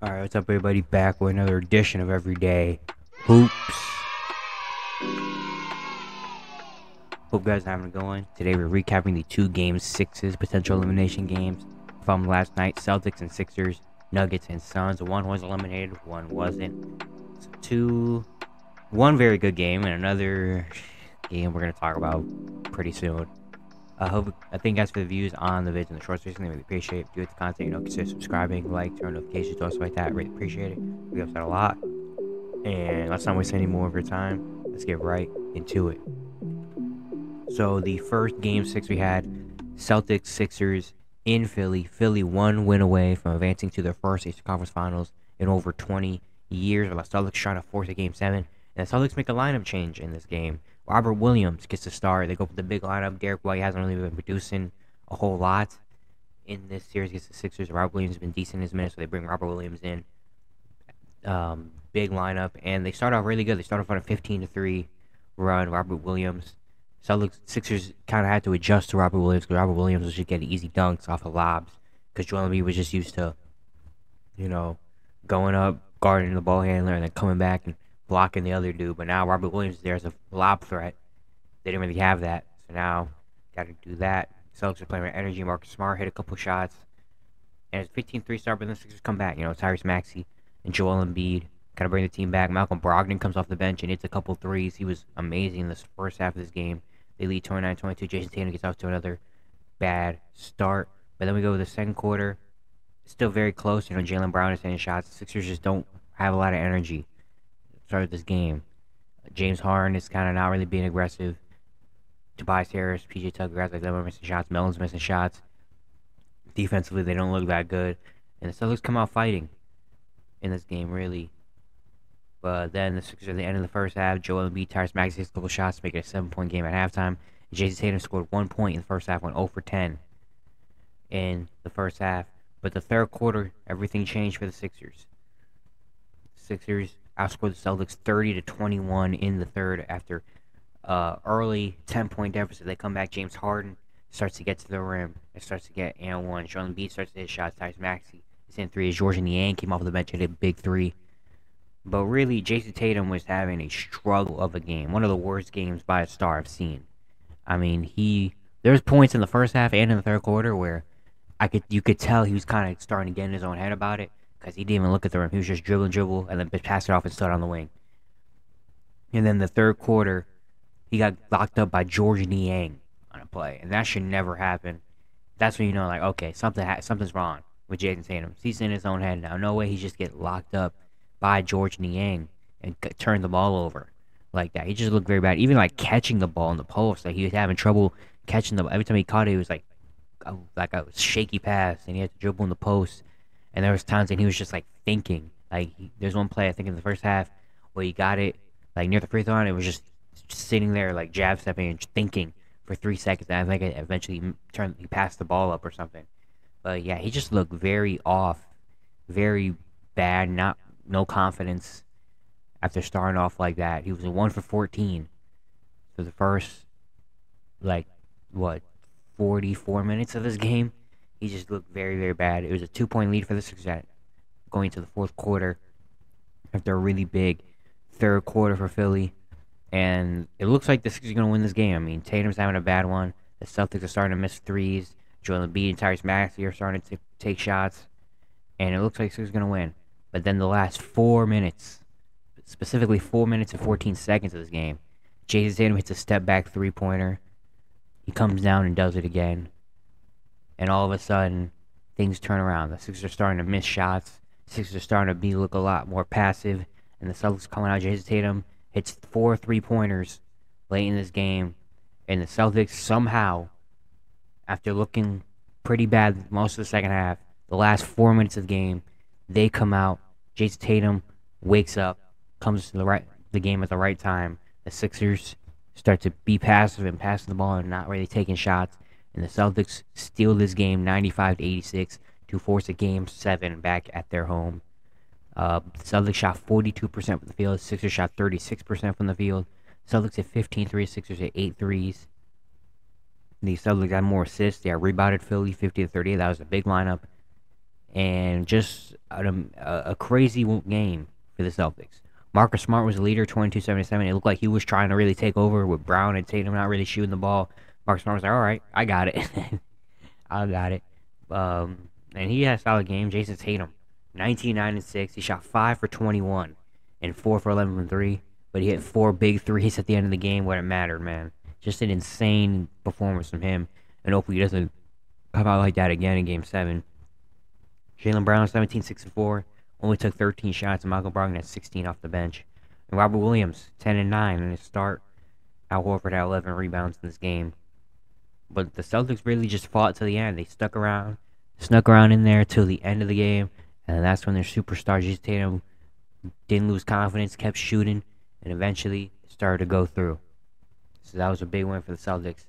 Alright, what's up everybody? Back with another edition of Everyday Hoops. Hope you guys are having a good one. Today we're recapping the two game sixes, potential elimination games from last night. Celtics and Sixers, Nuggets and Suns. One was eliminated, one wasn't. So one very good game and another game we're going to talk about pretty soon. I thank you guys for the views on the vids and the shorts recently. Really appreciate it. If you like the content, consider subscribing, like, turn notifications to us like that. Really appreciate it. We helps out a lot. And let's not waste any more of your time. Let's get right into it. So the first game six we had, Celtics Sixers in Philly. Philly one win away from advancing to their first Eastern Conference Finals in over 20 years. The Celtics trying to force a game seven. And the Celtics make a lineup change in this game. Robert Williams gets to start. They go with the big lineup. Derek White hasn't really been producing a whole lot in this series against the Sixers. Robert Williams has been decent in his minutes, so they bring Robert Williams in. Big lineup, and they start off really good. They start off on a 15-3 run. Robert Williams. Celtics Sixers kind of had to adjust to Robert Williams because Robert Williams was just getting easy dunks off of lobs because Joel Embiid was just used to, going up, guarding the ball handler, and then coming back and blocking the other dude. But now Robert Williams is there as a lob threat. They didn't really have that, so now got to do that. Celtics are playing with energy. Marcus Smart hit a couple shots, and it's 15-3 start, but then the Sixers come back. Tyrese Maxey and Joel Embiid kind of bring the team back. Malcolm Brogdon comes off the bench and hits a couple threes. He was amazing in this first half of this game. They lead 29-22. Jason Tatum gets off to another bad start. But then we go to the second quarter. It's still very close. Jaylen Brown is hitting shots. The Sixers just don't have a lot of energy to start this game. James Harden is kind of not really being aggressive. Tobias Harris, PJ Tucker, guys like that are missing shots. Mellon's missing shots. Defensively, they don't look that good. And the Celtics come out fighting in this game, really. But then the Sixers at the end of the first half, Joel Embiid, Tyrese Maxey hits a couple shots to make it a 7-point game at halftime. Jason Tatum scored 1 point in the first half, went 0 for 10 in the first half. But the third quarter, everything changed for the Sixers. Sixers outscored the Celtics 30-21 in the third after early 10-point deficit. They come back. James Harden starts to get to the rim. It starts to get and one. Joel Embiid starts to hit shots. Tyrese Maxey is in three. Georges Niang came off the bench and hit a big three. But really, Jason Tatum was having a struggle of a game. One of the worst games by a star I've seen. I mean, there's points in the first half and in the third quarter where you could tell he was kind of starting to get in his own head about it because he didn't even look at the rim. He was just dribble, and then pass it off and stood on the wing. And then the third quarter, he got locked up by Georges Niang on a play, and that should never happen. That's when you know, okay, something's wrong with Jason Tatum. He's in his own head now. No way he just get locked up by Georges Niang and turn the ball over like that. He just looked very bad. Even catching the ball in the post, he was having trouble catching the ball. Every time he caught it, it was like a shaky pass, and he had to dribble in the post. And there was times when he was just thinking. There's one play I think in the first half where he got it near the free throw line. It was just sitting there jab stepping and thinking for 3 seconds. And I think it eventually he passed the ball up or something. But yeah, he just looked very off, very bad. No confidence after starting off like that. He was 1 for 14 for the first 44 minutes of this game. He just looked very, very bad. It was a 2-point lead for the Sixers going to the fourth quarter after a really big third quarter for Philly. And it looks like the Sixers are going to win this game. I mean, Tatum's having a bad one. The Celtics are starting to miss threes. Joel Embiid and Tyrese Maxey are starting to take shots. And it looks like the Sixers are going to win. But then the last 4 minutes, specifically 4 minutes and 14 seconds of this game, Jason Tatum hits a step-back three-pointer. He comes down and does it again. And all of a sudden, things turn around. The Sixers are starting to miss shots. The Sixers are starting to look a lot more passive. And the Celtics coming out. Jason Tatum hits 4 3-pointers late in this game. And the Celtics somehow, after looking pretty bad most of the second half, the last 4 minutes of the game, they come out. Jason Tatum wakes up, comes to the game at the right time. The Sixers start to be passive and passing the ball and not really taking shots. And the Celtics steal this game 95-86 to force a game 7 back at their home. The Celtics shot 42% from the field. The Sixers shot 36% from the field. Celtics hit 15 threes. Sixers hit 8 threes. The Celtics got more assists. They rebounded Philly 50-38. That was a big lineup. and just a crazy game for the Celtics. Marcus Smart was the leader, 22-77. It looked like he was trying to really take over with Brown and Tatum not really shooting the ball. Marcus Smart was like, all right, I got it. I got it. And he had a solid game. Jason Tatum, 19, 9, and 6. He shot 5 for 21 and 4 for 11 from 3. But he hit 4 big threes at the end of the game when it mattered, man. Just an insane performance from him. And hopefully he doesn't come out like that again in Game 7. Jaylen Brown, 17, 6, and 4. Only took 13 shots. And Michael Brogdon had 16 off the bench. And Robert Williams, 10 and 9 in his start. Al Horford had 11 rebounds in this game. But the Celtics really just fought to the end. They snuck around in there till the end of the game. And that's when their superstar, Jason Tatum, didn't lose confidence, kept shooting, and eventually started to go through. So that was a big win for the Celtics.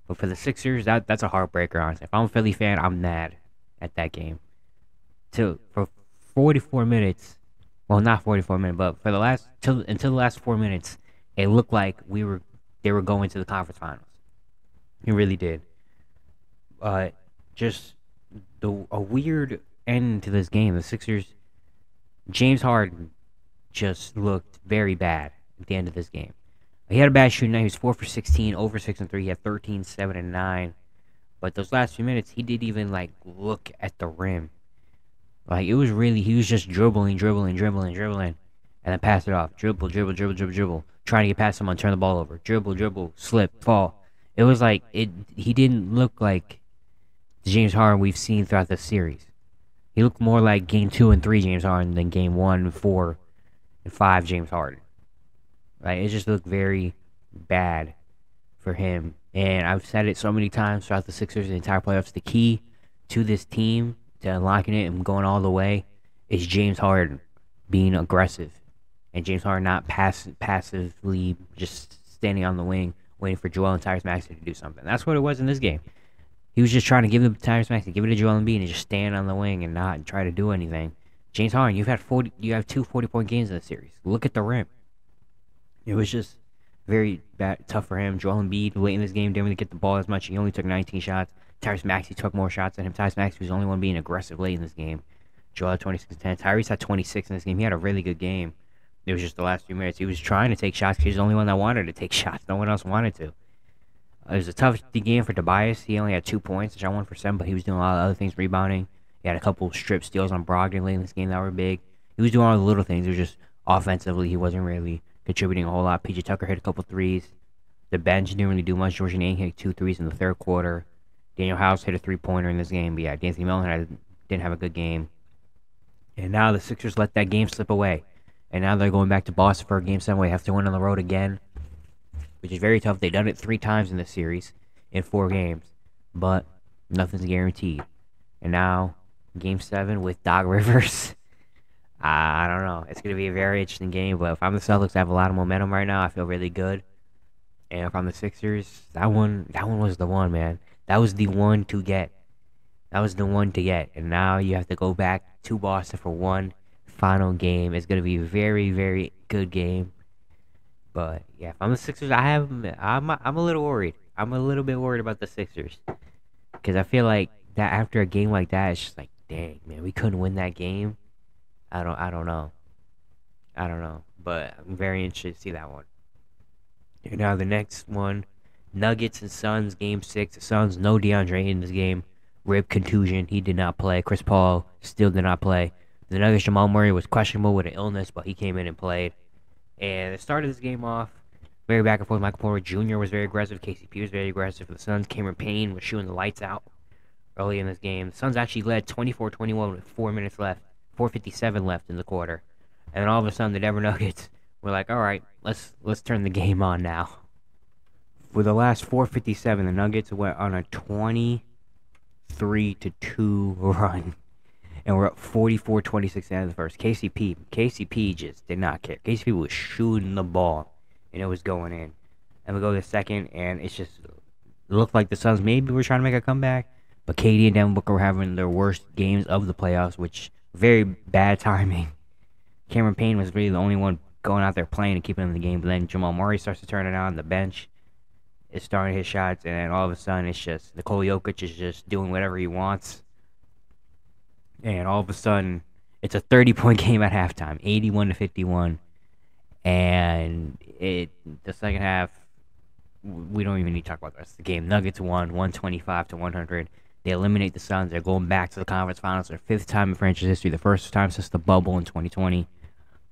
But for the Sixers, that's a heartbreaker, honestly. If I'm a Philly fan, I'm mad at that game. For 44 minutes, well, not 44 minutes, but for until the last 4 minutes, it looked like they were going to the conference finals. It really did. Just a weird end to this game. The Sixers, James Harden just looked very bad at the end of this game. He had a bad shooting night. He was 4 for 16, over 6 and 3. He had 13, 7, and 9. But those last few minutes, he didn't even look at the rim. He was just dribbling, and then pass it off. Dribble, trying to get past someone, turn the ball over. Dribble, slip, fall. It was he didn't look like the James Harden we've seen throughout the series. He looked more like Game 2 and 3 James Harden than Game 1, 4, and 5 James Harden. It just looked very bad for him. And I've said it so many times throughout the Sixers, the entire playoffs, the key to this team, to unlocking it and going all the way, is James Harden being aggressive. And James Harden not passively just standing on the wing, waiting for Joel and Tyrese Maxey to do something. That's what it was in this game. He was just trying to give it to Tyrese Maxey, give it to Joel Embiid, and just stand on the wing and not try to do anything. James Harden, you have two 40-point games in the series. Look at the rim. It was just very tough for him. Joel Embiid, late in this game, didn't really get the ball as much. He only took 19 shots. Tyrese Maxey took more shots than him. Tyrese Maxey was the only one being aggressive late in this game. Joel had 26-10. Tyrese had 26 in this game. He had a really good game. It was just the last few minutes. He was trying to take shots because he was the only one that wanted to take shots. No one else wanted to. It was a tough game for Tobias. He only had 2 points, shot 1 for 7, but he was doing a lot of other things, rebounding. He had a couple strip steals on Brogdon late in this game that were big. He was doing all the little things. It was just offensively, he wasn't really contributing a whole lot. PJ Tucker hit a couple threes. The bench didn't really do much. George Niang hit 2 threes in the third quarter. Daniel House hit a 3-pointer in this game. But yeah, D'Anthony Melton didn't have a good game. And now the Sixers let that game slip away. And now they're going back to Boston for a Game 7 where they have to win on the road again, which is very tough. They've done it 3 times in this series in 4 games. But nothing's guaranteed. And now, Game 7 with Doc Rivers. I don't know. It's going to be a very interesting game. But if I'm the Celtics, I have a lot of momentum right now. I feel really good. And if I'm the Sixers, that one was the one, man. That was the one to get. And now you have to go back to Boston for one final game. It's going to be a very, very good game. But yeah, if I'm the Sixers, I'm a little worried. I'm a little bit worried about the Sixers. Because I feel like that after a game like that, it's just like, dang, man, we couldn't win that game. I don't know. But I'm very interested to see that one. And now the next one, Nuggets and Suns, Game 6. The Suns, no DeAndre in this game. Rib contusion. He did not play. Chris Paul still did not play. The Nuggets, Jamal Murray was questionable with an illness, but he came in and played. And it started this game off very back and forth. Michael Porter Jr. was very aggressive. KCP was very aggressive for the Suns. Cameron Payne was shooting the lights out early in this game. The Suns actually led 24-21 with 4 minutes left. 4:57 left in the quarter. And then all of a sudden, the Denver Nuggets were like, all right, let's turn the game on now. For the last 4:57, the Nuggets went on a 23-2 run. And we're up 44-26 at the end of the first. KCP just did not care. KCP was shooting the ball, and it was going in. And we go to the second, and it looked like the Suns maybe were trying to make a comeback. But KD and Devin Booker were having their worst games of the playoffs, which very bad timing. Cameron Payne was really the only one going out there playing and keeping him in the game. But then Jamal Murray starts to turn it on. The bench is starting to hit shots, and then all of a sudden it's just Nikola Jokic is just doing whatever he wants. And all of a sudden, it's a 30-point game at halftime, 81-51. And the second half, we don't even need to talk about the rest of the game. Nuggets won 125-100. They eliminate the Suns. They're going back to the conference finals. Their fifth time in franchise history. The first time since the bubble in 2020.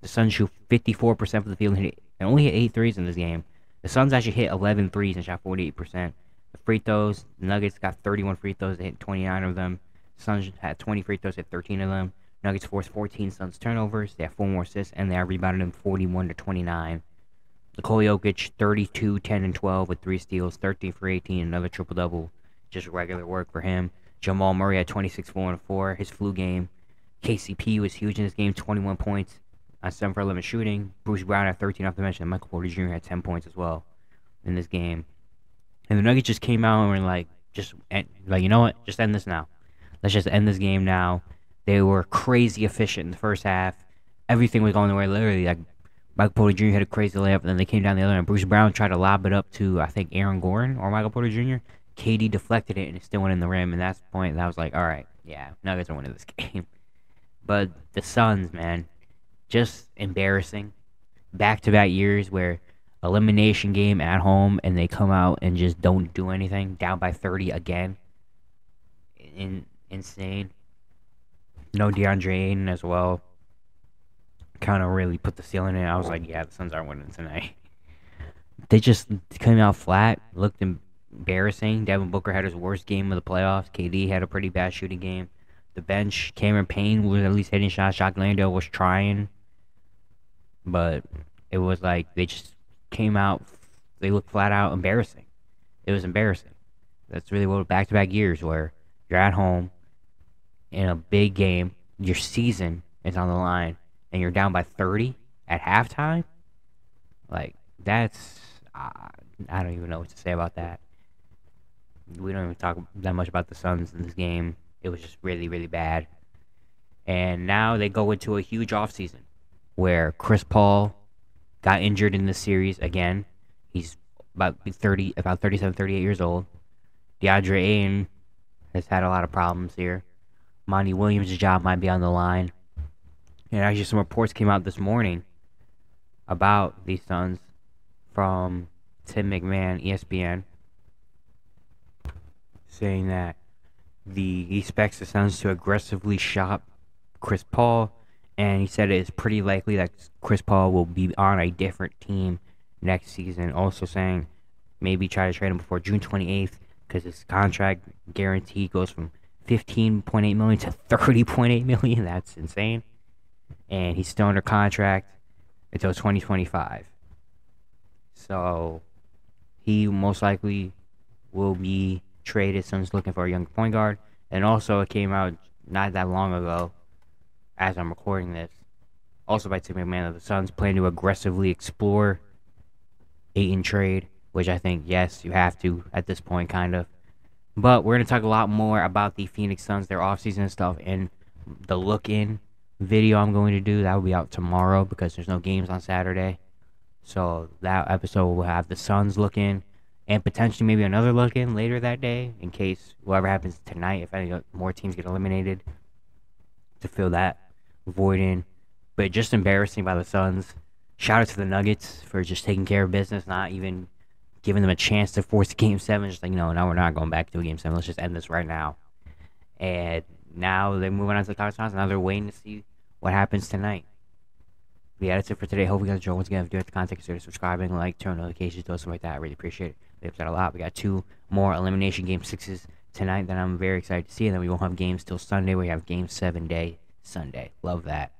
The Suns shoot 54% from the field and only hit 8 threes in this game. The Suns actually hit 11 threes and shot 48%. The free throws, the Nuggets got 31 free throws. They hit 29 of them. The Suns had 20 free throws, hit 13 of them. Nuggets forced 14 Suns turnovers. They have 4 more assists, and they have rebounded them 41-29. Nikola Jokic, 32, 10, and 12 with 3 steals, 13 for 18, another triple-double. Just regular work for him. Jamal Murray had 26, 4, and 4, his flu game. KCP was huge in this game, 21 points on 7 for 11 shooting. Bruce Brown had 13 off the bench, and Michael Porter Jr. had 10 points as well in this game. And the Nuggets just came out and were like, you know what? Just end this now. Let's just end this game now. They were crazy efficient in the first half. Everything was going their way. Literally, like, Michael Porter Jr. had a crazy layup, and then they came down the other end. Bruce Brown tried to lob it up to, I think, Aaron Gordon or Michael Porter Jr. KD deflected it, and it still went in the rim. And that's the point that I was like, all right, yeah, Nuggets are winning this game. But the Suns, man, just embarrassing. Back-to-back years where elimination game at home, and they come out and just don't do anything. Down by 30 again. Insane. No DeAndre Ayton as well. Kind of really put the ceiling in. I was like, yeah, the Suns aren't winning tonight. They just came out flat. Looked embarrassing. Devin Booker had his worst game of the playoffs. KD had a pretty bad shooting game. The bench, Cameron Payne was at least hitting shots. Jock Landale was trying. But it was like they just came out. They looked flat out embarrassing. It was embarrassing. That's really what back-to-back years where you're at home in a big game. Your season is on the line. And you're down by 30 at halftime? Like, that's... I don't even know what to say about that. We don't even talk that much about the Suns in this game. It was just really, really bad. And now they go into a huge offseason where Chris Paul got injured in this series again. He's about 37, 38 years old. DeAndre Ayton has had a lot of problems here. Monty Williams' job might be on the line. And actually, some reports came out this morning about these Suns from Tim McMahon, ESPN, saying that he expects the Suns to aggressively shop Chris Paul, and he said it is pretty likely that Chris Paul will be on a different team next season. Also saying maybe try to trade him before June 28th because his contract guarantee goes from $15.8 million to $30.8 million. That's insane. And he's still under contract until 2025. So he most likely will be traded. Suns looking for a young point guard. And also it came out not that long ago, as I'm recording this, also by Tim McMahon, that the Suns plan to aggressively explore Ayton trade, which I think, yes, you have to at this point, kind of. But we're going to talk a lot more about the Phoenix Suns, their offseason stuff, and the look-in video I'm going to do. That will be out tomorrow because there's no games on Saturday. So that episode will have the Suns look-in and potentially maybe another look-in later that day in case whatever happens tonight, if any more teams get eliminated, to fill that void in. But just embarrassing by the Suns. Shout out to the Nuggets for just taking care of business, not even giving them a chance to force a Game 7. Just like, no, we're not going back to a Game 7. Let's just end this right now. And now they're moving on to the conference finals. Now they're waiting to see what happens tonight. But yeah, that's it for today. Hope you guys enjoyed. Once again, if you like the content, consider subscribing, like, turn on notifications, do something like that. I really appreciate it. We upset a lot. We got 2 more elimination Game 6s tonight that I'm very excited to see. And then we won't have games till Sunday. We have Game 7 day Sunday. Love that.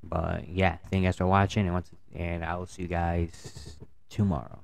But yeah, thank you guys for watching. And I will see you guys tomorrow.